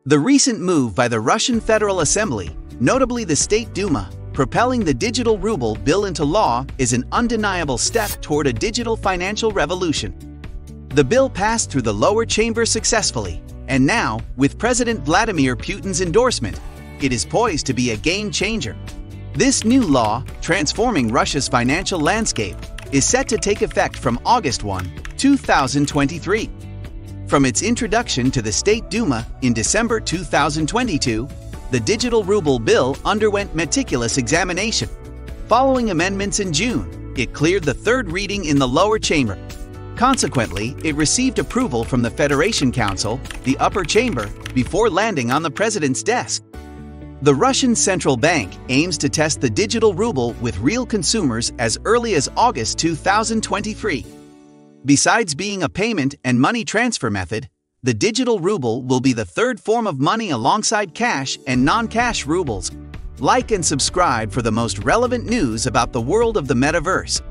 The recent move by the Russian Federal Assembly, notably the State Duma, propelling the Digital Ruble bill into law is an undeniable step toward a digital financial revolution. The bill passed through the lower chamber successfully, and now, with President Vladimir Putin's endorsement, it is poised to be a game changer. This new law, transforming Russia's financial landscape, is set to take effect from August 1, 2023. From its introduction to the State Duma in December 2022, the Digital Ruble bill underwent meticulous examination. Following amendments in June, it cleared the third reading in the lower chamber. Consequently, it received approval from the Federation Council, the upper chamber, before landing on the president's desk. The Russian central bank aims to test the digital ruble with real consumers as early as August 2023. Besides being a payment and money transfer method, the digital ruble will be the third form of money alongside cash and non-cash rubles. Like and subscribe for the most relevant news about the world of the metaverse.